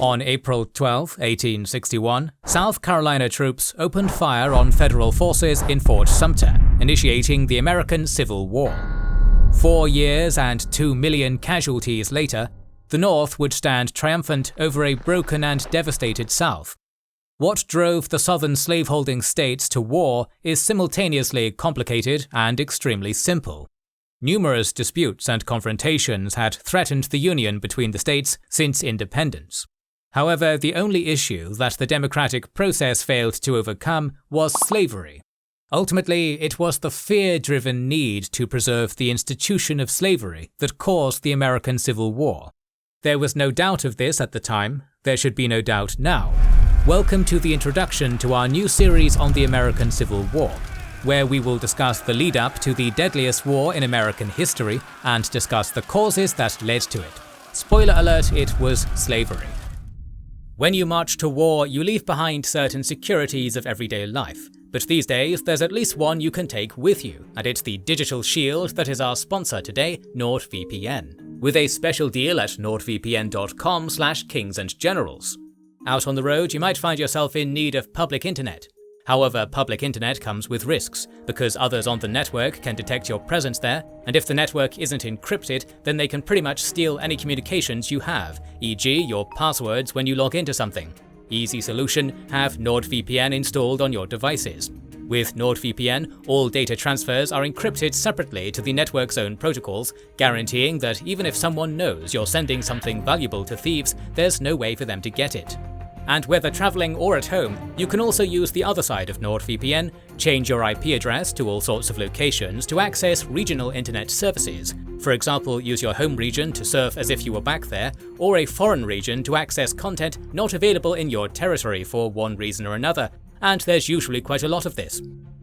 On April 12, 1861, South Carolina troops opened fire on Federal forces in Fort Sumter, initiating the American Civil War. 4 years and 2 million casualties later, the North would stand triumphant over a broken and devastated South. What drove the southern slaveholding states to war is simultaneously complicated and extremely simple. Numerous disputes and confrontations had threatened the union between the states since independence. However, the only issue that the democratic process failed to overcome was slavery. Ultimately, it was the fear-driven need to preserve the institution of slavery that caused the American Civil War. There was no doubt of this at the time. There should be no doubt now. Welcome to the introduction to our new series on the American Civil War, where we will discuss the lead-up to the deadliest war in American history and discuss the causes that led to it. Spoiler alert, it was slavery. When you march to war, you leave behind certain securities of everyday life. But these days, there's at least one you can take with you, and it's the digital shield that is our sponsor today, Nordvpn, with a special deal at nordvpn.com/kingsandgenerals. Out on the road, you might find yourself in need of public internet. However, public internet comes with risks, because others on the network can detect your presence there, and if the network isn't encrypted, then they can pretty much steal any communications you have, e.g. your passwords when you log into something. Easy solution, have Nordvpn installed on your devices. With Nordvpn, all data transfers are encrypted separately to the network's own protocols, guaranteeing that even if someone knows you're sending something valuable to thieves, there's no way for them to get it. And whether traveling or at home, you can also use the other side of NordVPN, change your IP address to all sorts of locations to access regional internet services. For example, use your home region to surf as if you were back there, or a foreign region to access content not available in your territory for one reason or another, and there's usually quite a lot of this.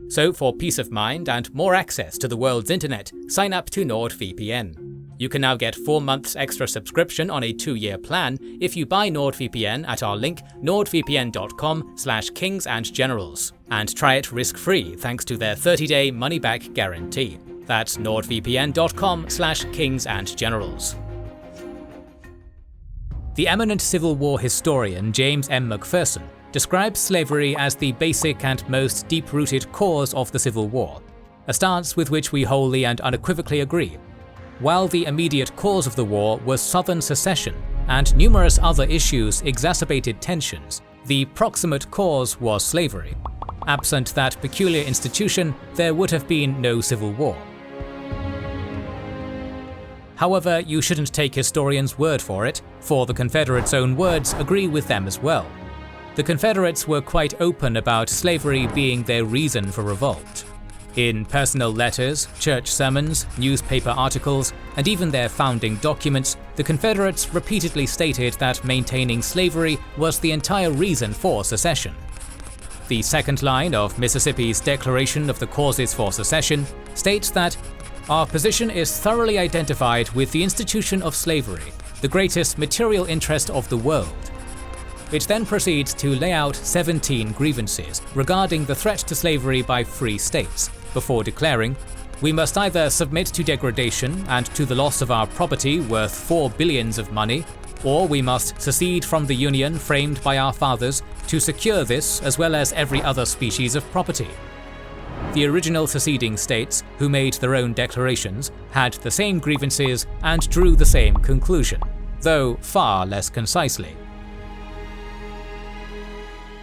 So for peace of mind and more access to the world's internet, sign up to NordVPN. You can now get 4 months extra subscription on a 2-year plan if you buy NordVPN at our link nordvpn.com/kingsandgenerals, and try it risk-free thanks to their 30-day money-back guarantee. That's nordvpn.com/kingsandgenerals. The eminent Civil War historian James M. McPherson describes slavery as the basic and most deep-rooted cause of the Civil War, a stance with which we wholly and unequivocally agree. While the immediate cause of the war was Southern secession and numerous other issues exacerbated tensions, the proximate cause was slavery. Absent that peculiar institution, there would have been no Civil War. However, you shouldn't take historians' word for it, for the Confederates' own words agree with them as well. The Confederates were quite open about slavery being their reason for revolt. In personal letters, church sermons, newspaper articles, and even their founding documents, the Confederates repeatedly stated that maintaining slavery was the entire reason for secession. The second line of Mississippi's Declaration of the Causes for Secession states that our position is thoroughly identified with the institution of slavery, the greatest material interest of the world. It then proceeds to lay out 17 grievances regarding the threat to slavery by free states, before declaring, we must either submit to degradation and to the loss of our property worth $4 billion of money, or we must secede from the union framed by our fathers to secure this as well as every other species of property. The original seceding states, who made their own declarations, had the same grievances and drew the same conclusion, though far less concisely.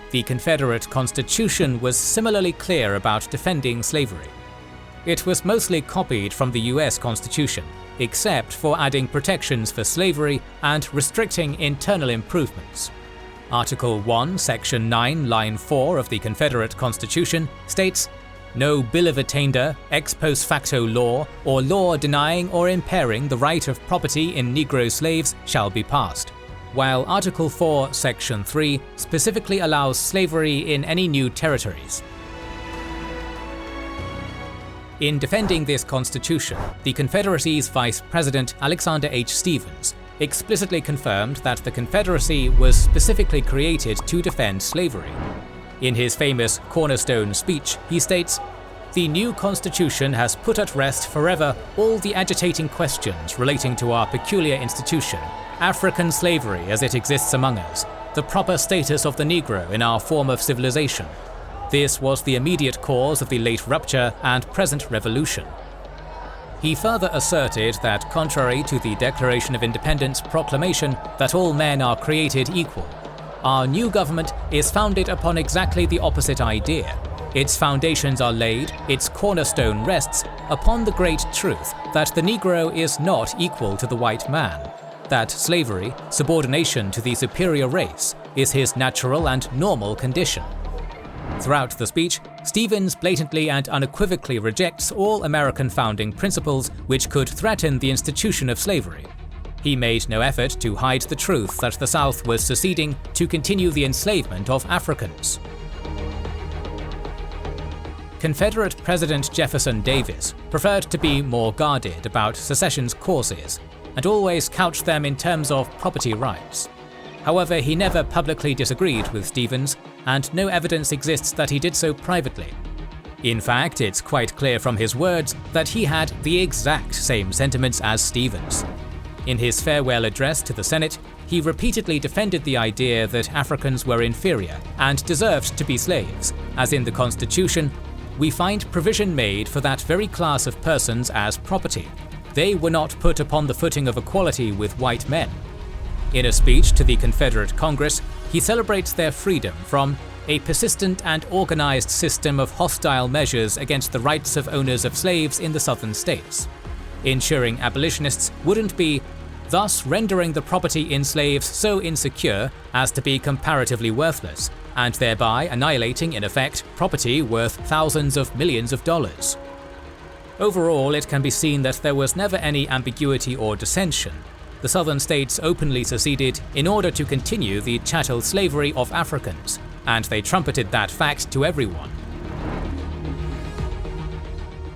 The Confederate Constitution was similarly clear about defending slavery. It was mostly copied from the US Constitution, except for adding protections for slavery and restricting internal improvements. Article 1, Section 9, Line 4 of the Confederate Constitution states, "No bill of attainder, ex post facto law, or law denying or impairing the right of property in Negro slaves shall be passed," while Article 4, Section 3 specifically allows slavery in any new territories. In defending this constitution, the Confederacy's Vice President Alexander H. Stephens explicitly confirmed that the Confederacy was specifically created to defend slavery. In his famous Cornerstone speech, he states, The new Constitution has put at rest forever all the agitating questions relating to our peculiar institution, African slavery as it exists among us, the proper status of the Negro in our form of civilization. This was the immediate cause of the late rupture and present revolution. He further asserted that contrary to the Declaration of Independence proclamation that all men are created equal, our new government is founded upon exactly the opposite idea. Its foundations are laid, its cornerstone rests upon the great truth that the Negro is not equal to the white man, that slavery, subordination to the superior race, is his natural and normal condition. Throughout the speech, Stevens blatantly and unequivocally rejects all American founding principles which could threaten the institution of slavery. He made no effort to hide the truth that the South was seceding to continue the enslavement of Africans. Confederate President Jefferson Davis preferred to be more guarded about secession's causes, and always couched them in terms of property rights. However, he never publicly disagreed with Stevens, and no evidence exists that he did so privately. In fact, it's quite clear from his words that he had the exact same sentiments as Stevens. In his farewell address to the Senate, he repeatedly defended the idea that Africans were inferior and deserved to be slaves, as in the Constitution, we find provision made for that very class of persons as property. They were not put upon the footing of equality with white men. In a speech to the Confederate Congress, he celebrates their freedom from a persistent and organized system of hostile measures against the rights of owners of slaves in the southern states, ensuring abolitionists wouldn't be thus rendering the property in slaves so insecure as to be comparatively worthless, and thereby annihilating in effect property worth thousands of millions of dollars. Overall, it can be seen that there was never any ambiguity or dissension. The southern states openly seceded in order to continue the chattel slavery of Africans, and they trumpeted that fact to everyone.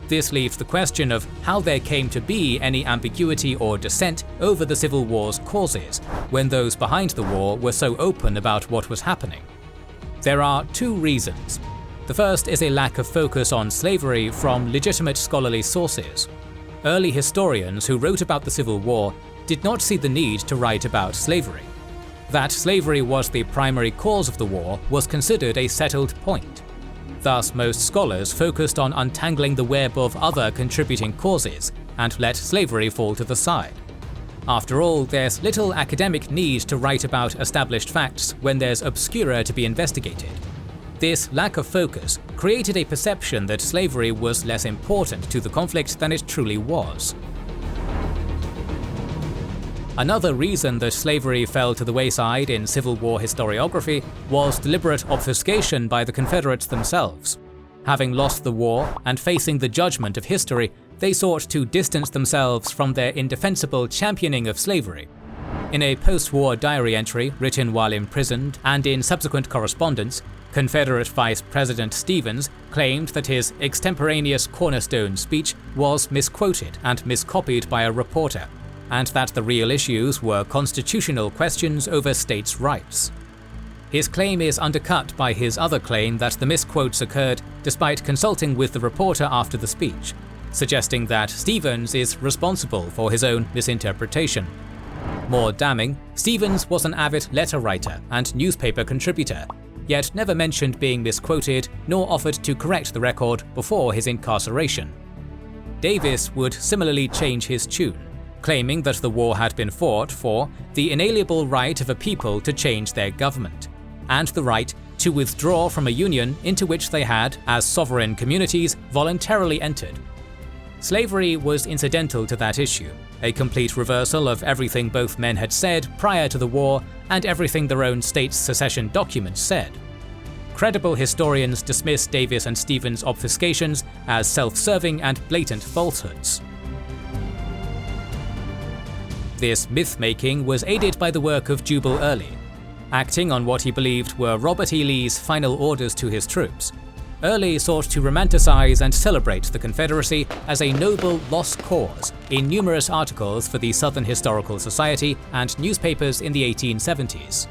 This leaves the question of how there came to be any ambiguity or dissent over the Civil War's causes, when those behind the war were so open about what was happening. There are two reasons. The first is a lack of focus on slavery from legitimate scholarly sources. Early historians who wrote about the Civil War did not see the need to write about slavery. That slavery was the primary cause of the war was considered a settled point. Thus, most scholars focused on untangling the web of other contributing causes and let slavery fall to the side. After all, there's little academic need to write about established facts when there's obscura to be investigated. This lack of focus created a perception that slavery was less important to the conflict than it truly was. Another reason that slavery fell to the wayside in Civil War historiography was deliberate obfuscation by the Confederates themselves. Having lost the war and facing the judgment of history, they sought to distance themselves from their indefensible championing of slavery. In a post-war diary entry written while imprisoned and in subsequent correspondence, Confederate Vice President Stevens claimed that his extemporaneous Cornerstone speech was misquoted and miscopied by a reporter, and that the real issues were constitutional questions over states' rights. His claim is undercut by his other claim that the misquotes occurred despite consulting with the reporter after the speech, suggesting that Stevens is responsible for his own misinterpretation. More damning, Stevens was an avid letter writer and newspaper contributor, yet never mentioned being misquoted nor offered to correct the record before his incarceration. Davis would similarly change his tune, claiming that the war had been fought for the inalienable right of a people to change their government, and the right to withdraw from a union into which they had, as sovereign communities, voluntarily entered. Slavery was incidental to that issue, a complete reversal of everything both men had said prior to the war and everything their own state's secession documents said. Credible historians dismiss Davis and Stevens' obfuscations as self-serving and blatant falsehoods. This myth-making was aided by the work of Jubal Early. Acting on what he believed were Robert E. Lee's final orders to his troops, Early sought to romanticize and celebrate the Confederacy as a noble lost cause in numerous articles for the Southern Historical Society and newspapers in the 1870s.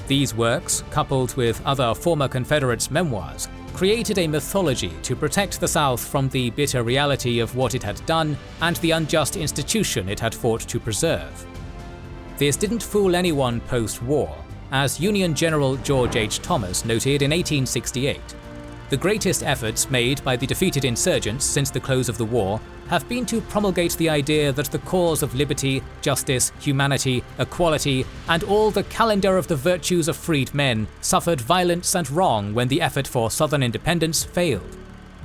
These works, coupled with other former Confederates' memoirs, created a mythology to protect the South from the bitter reality of what it had done and the unjust institution it had fought to preserve. This didn't fool anyone post-war, as Union General George H. Thomas noted in 1868. The greatest efforts made by the defeated insurgents since the close of the war have been to promulgate the idea that the cause of liberty, justice, humanity, equality, and all the calendar of the virtues of freed men suffered violence and wrong when the effort for Southern independence failed.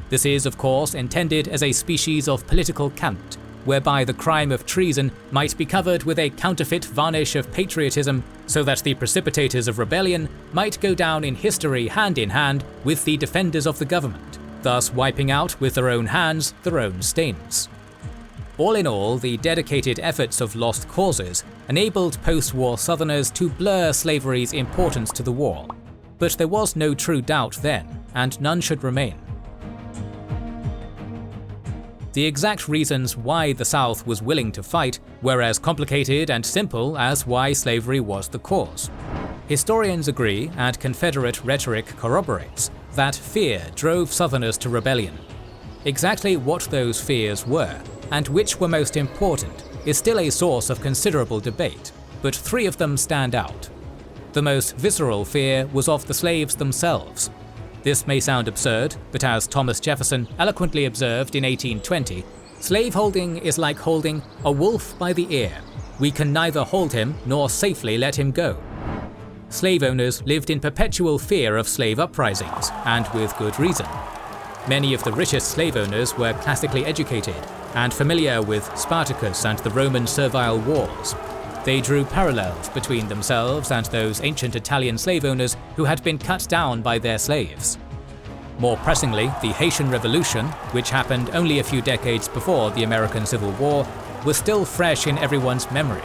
This is, of course, intended as a species of political cant, whereby the crime of treason might be covered with a counterfeit varnish of patriotism so that the precipitators of rebellion might go down in history hand in hand with the defenders of the government, thus wiping out with their own hands their own stains. All in all, the dedicated efforts of lost causes enabled post-war Southerners to blur slavery's importance to the war, but there was no true doubt then, and none should remain. The exact reasons why the South was willing to fight were as complicated and simple as why slavery was the cause. Historians agree, and Confederate rhetoric corroborates, that fear drove Southerners to rebellion. Exactly what those fears were, and which were most important, is still a source of considerable debate, but three of them stand out. The most visceral fear was of the slaves themselves. This may sound absurd, but as Thomas Jefferson eloquently observed in 1820, slaveholding is like holding a wolf by the ear. We can neither hold him nor safely let him go. Slave owners lived in perpetual fear of slave uprisings, and with good reason. Many of the richest slave owners were classically educated and familiar with Spartacus and the Roman servile wars. They drew parallels between themselves and those ancient Italian slave owners who had been cut down by their slaves. More pressingly, the Haitian Revolution, which happened only a few decades before the American Civil War, was still fresh in everyone's memory.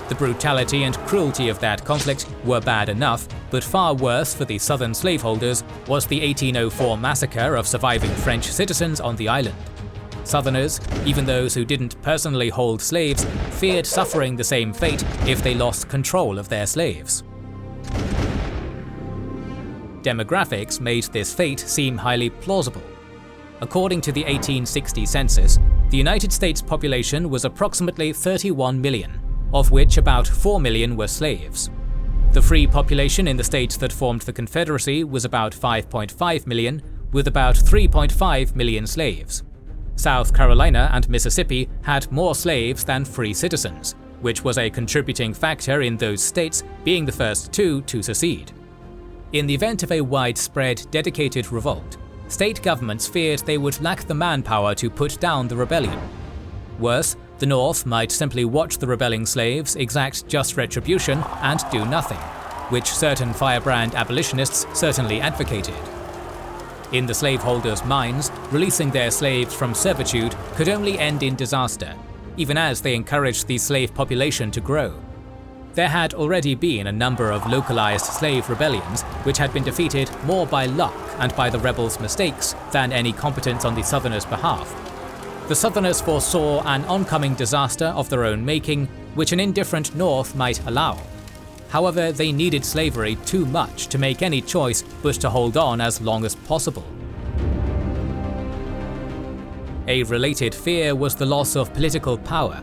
The brutality and cruelty of that conflict were bad enough, but far worse for the Southern slaveholders was the 1804 massacre of surviving French citizens on the island. Southerners, even those who didn't personally hold slaves, feared suffering the same fate if they lost control of their slaves. Demographics made this fate seem highly plausible. According to the 1860 census, the United States population was approximately 31 million, of which about 4 million were slaves. The free population in the states that formed the Confederacy was about 5.5 million, with about 3.5 million slaves. South Carolina and Mississippi had more slaves than free citizens, which was a contributing factor in those states being the first two to secede. In the event of a widespread, dedicated revolt, state governments feared they would lack the manpower to put down the rebellion. Worse, the North might simply watch the rebelling slaves exact just retribution and do nothing, which certain firebrand abolitionists certainly advocated. In the slaveholders' minds, releasing their slaves from servitude could only end in disaster, even as they encouraged the slave population to grow. There had already been a number of localized slave rebellions which had been defeated more by luck and by the rebels' mistakes than any competence on the Southerners' behalf. The Southerners foresaw an oncoming disaster of their own making, which an indifferent North might allow. However, they needed slavery too much to make any choice but to hold on as long as possible. A related fear was the loss of political power.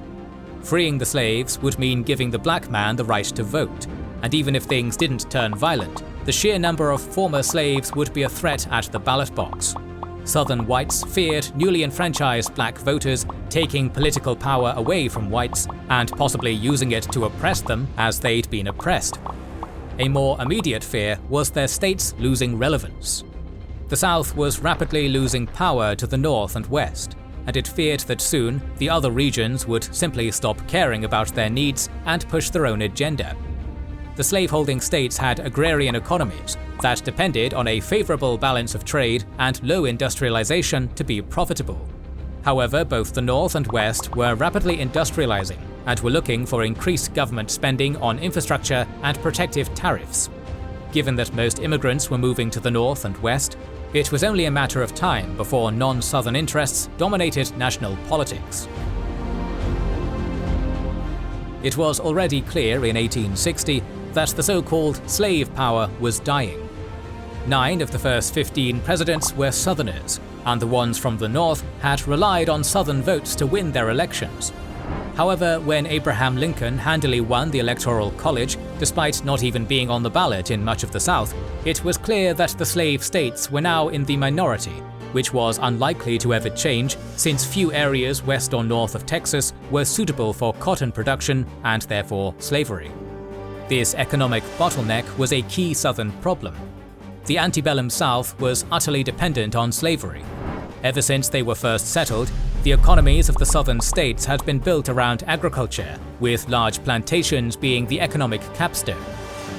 Freeing the slaves would mean giving the black man the right to vote, and even if things didn't turn violent, the sheer number of former slaves would be a threat at the ballot box. Southern whites feared newly enfranchised black voters taking political power away from whites and possibly using it to oppress them as they'd been oppressed. A more immediate fear was their states losing relevance. The South was rapidly losing power to the North and West, and it feared that soon the other regions would simply stop caring about their needs and push their own agenda. The slaveholding states had agrarian economies that depended on a favorable balance of trade and low industrialization to be profitable. However, both the North and West were rapidly industrializing and were looking for increased government spending on infrastructure and protective tariffs. Given that most immigrants were moving to the North and West, it was only a matter of time before non-Southern interests dominated national politics. It was already clear in 1860 that the so-called slave power was dying. 9 of the first 15 presidents were Southerners, and the ones from the North had relied on Southern votes to win their elections. However, when Abraham Lincoln handily won the Electoral College, despite not even being on the ballot in much of the South, it was clear that the slave states were now in the minority, which was unlikely to ever change since few areas west or north of Texas were suitable for cotton production and therefore slavery. This economic bottleneck was a key Southern problem. The antebellum South was utterly dependent on slavery. Ever since they were first settled, the economies of the southern states had been built around agriculture, with large plantations being the economic capstone.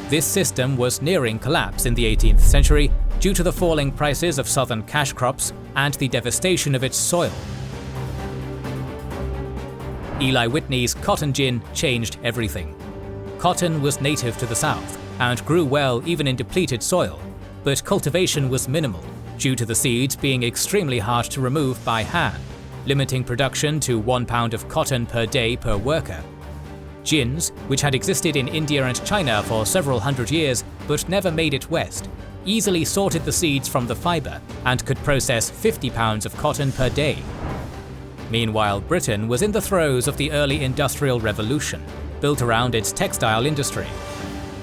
This system was nearing collapse in the 18th century due to the falling prices of southern cash crops and the devastation of its soil. Eli Whitney's cotton gin changed everything. Cotton was native to the South and grew well even in depleted soil, but cultivation was minimal due to the seeds being extremely hard to remove by hand, limiting production to 1 pound of cotton per day per worker. Gins, which had existed in India and China for several hundred years but never made it west, easily sorted the seeds from the fibre and could process 50 pounds of cotton per day. Meanwhile, Britain was in the throes of the early Industrial Revolution, built around its textile industry.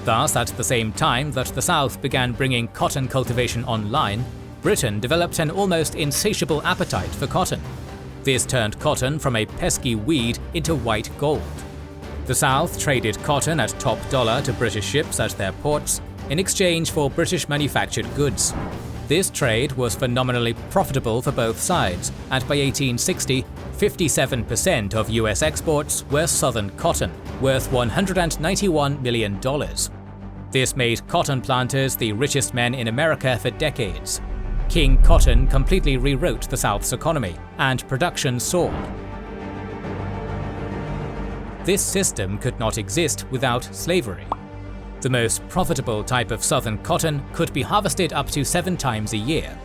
Thus, at the same time that the South began bringing cotton cultivation online, Britain developed an almost insatiable appetite for cotton. This turned cotton from a pesky weed into white gold. The South traded cotton at top dollar to British ships at their ports in exchange for British manufactured goods. This trade was phenomenally profitable for both sides, and by 1860, 57% of US exports were Southern cotton, worth $191 million. This made cotton planters the richest men in America for decades. King Cotton completely rewrote the South's economy, and production soared. This system could not exist without slavery. The most profitable type of Southern cotton could be harvested up to 7 times a year.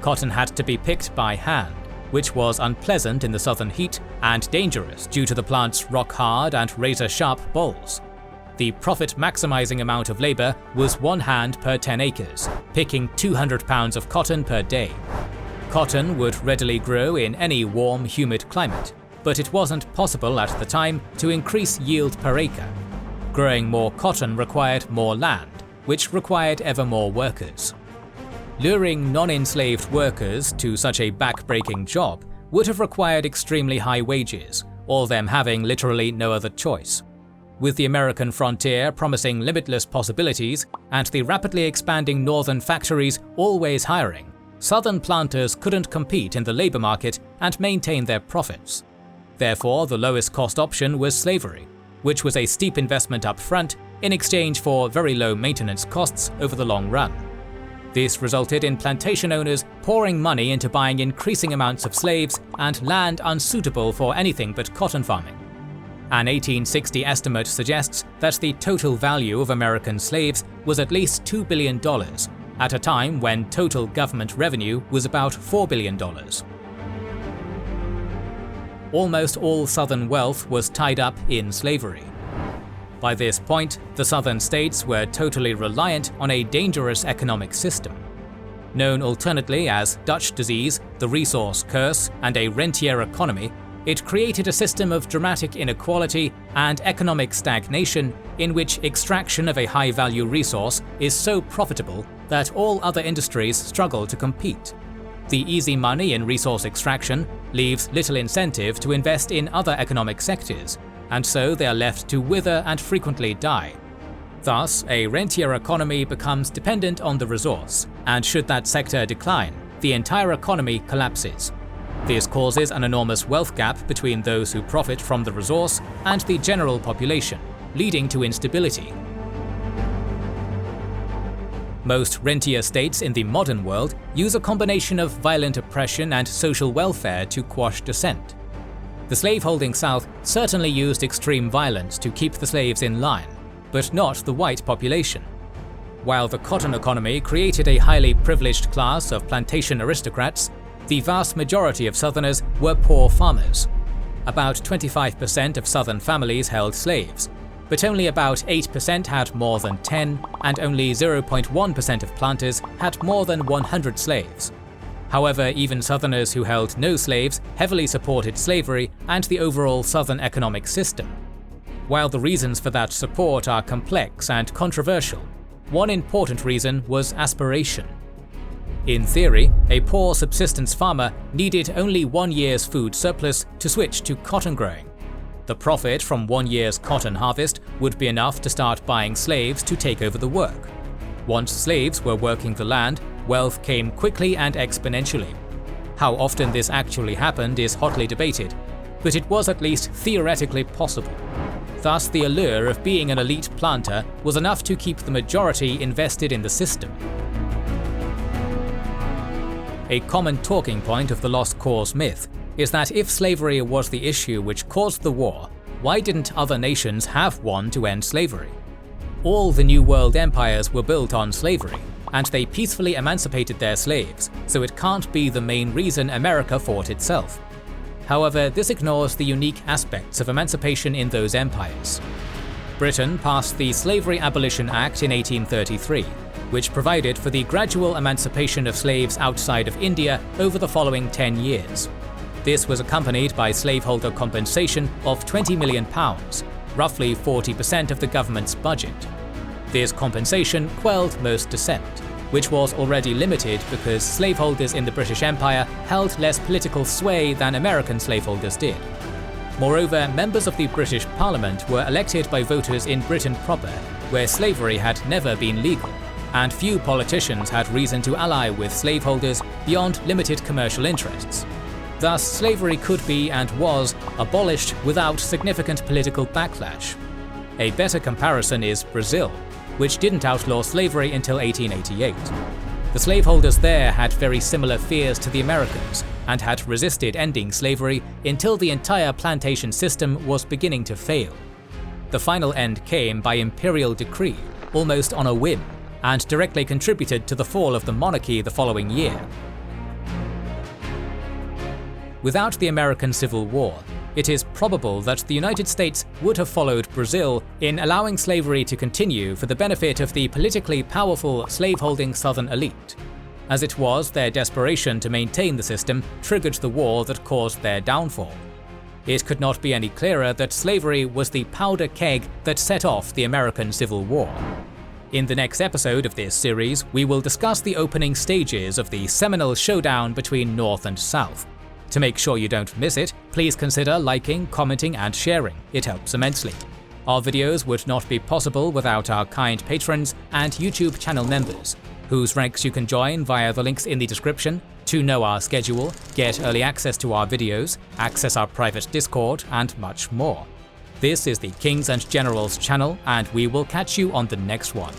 Cotton had to be picked by hand, which was unpleasant in the southern heat and dangerous due to the plant's rock-hard and razor-sharp bolls. The profit-maximizing amount of labor was 1 hand per 10 acres, picking 200 pounds of cotton per day. Cotton would readily grow in any warm, humid climate, but it wasn't possible at the time to increase yield per acre. Growing more cotton required more land, which required ever more workers. Luring non-enslaved workers to such a back-breaking job would have required extremely high wages, all them having literally no other choice. With the American frontier promising limitless possibilities and the rapidly expanding northern factories always hiring, southern planters couldn't compete in the labor market and maintain their profits. Therefore, the lowest cost option was slavery, which was a steep investment up front in exchange for very low maintenance costs over the long run. This resulted in plantation owners pouring money into buying increasing amounts of slaves and land unsuitable for anything but cotton farming. An 1860 estimate suggests that the total value of American slaves was at least $2 billion, at a time when total government revenue was about $4 billion. Almost all Southern wealth was tied up in slavery. By this point, the Southern states were totally reliant on a dangerous economic system. Known alternately as Dutch disease, the resource curse, and a rentier economy, it created a system of dramatic inequality and economic stagnation in which extraction of a high-value resource is so profitable that all other industries struggle to compete. The easy money in resource extraction leaves little incentive to invest in other economic sectors, and so they are left to wither and frequently die. Thus, a rentier economy becomes dependent on the resource, and should that sector decline, the entire economy collapses. This causes an enormous wealth gap between those who profit from the resource and the general population, leading to instability. Most rentier states in the modern world use a combination of violent oppression and social welfare to quash dissent. The slaveholding South certainly used extreme violence to keep the slaves in line, but not the white population. While the cotton economy created a highly privileged class of plantation aristocrats, the vast majority of Southerners were poor farmers. About 25% of Southern families held slaves, but only about 8% had more than 10, and only 0.1% of planters had more than 100 slaves. However, even Southerners who held no slaves heavily supported slavery and the overall Southern economic system. While the reasons for that support are complex and controversial, one important reason was aspiration. In theory, a poor subsistence farmer needed only 1 year's food surplus to switch to cotton growing. The profit from 1 year's cotton harvest would be enough to start buying slaves to take over the work. Once slaves were working the land, wealth came quickly and exponentially. How often this actually happened is hotly debated, but it was at least theoretically possible. Thus, the allure of being an elite planter was enough to keep the majority invested in the system. A common talking point of the lost cause myth is that if slavery was the issue which caused the war, why didn't other nations have one to end slavery? All the New World empires were built on slavery, and they peacefully emancipated their slaves, so it can't be the main reason America fought itself. However, this ignores the unique aspects of emancipation in those empires. Britain passed the Slavery Abolition Act in 1833, which provided for the gradual emancipation of slaves outside of India over the following 10 years. This was accompanied by slaveholder compensation of £20 million, roughly 40% of the government's budget. This compensation quelled most dissent, which was already limited because slaveholders in the British Empire held less political sway than American slaveholders did. Moreover, members of the British Parliament were elected by voters in Britain proper, where slavery had never been legal, and few politicians had reason to ally with slaveholders beyond limited commercial interests. Thus, slavery could be and was abolished without significant political backlash. A better comparison is Brazil, which didn't outlaw slavery until 1888. The slaveholders there had very similar fears to the Americans and had resisted ending slavery until the entire plantation system was beginning to fail. The final end came by imperial decree, almost on a whim, and directly contributed to the fall of the monarchy the following year. Without the American Civil War, it is probable that the United States would have followed Brazil in allowing slavery to continue for the benefit of the politically powerful slaveholding Southern elite. As it was, their desperation to maintain the system triggered the war that caused their downfall. It could not be any clearer that slavery was the powder keg that set off the American Civil War. In the next episode of this series, we will discuss the opening stages of the seminal showdown between North and South. To make sure you don't miss it, please consider liking, commenting, and sharing. It helps immensely. Our videos would not be possible without our kind patrons and YouTube channel members, whose ranks you can join via the links in the description to know our schedule, get early access to our videos, access our private Discord, and much more. This is the Kings and Generals channel, and we will catch you on the next one.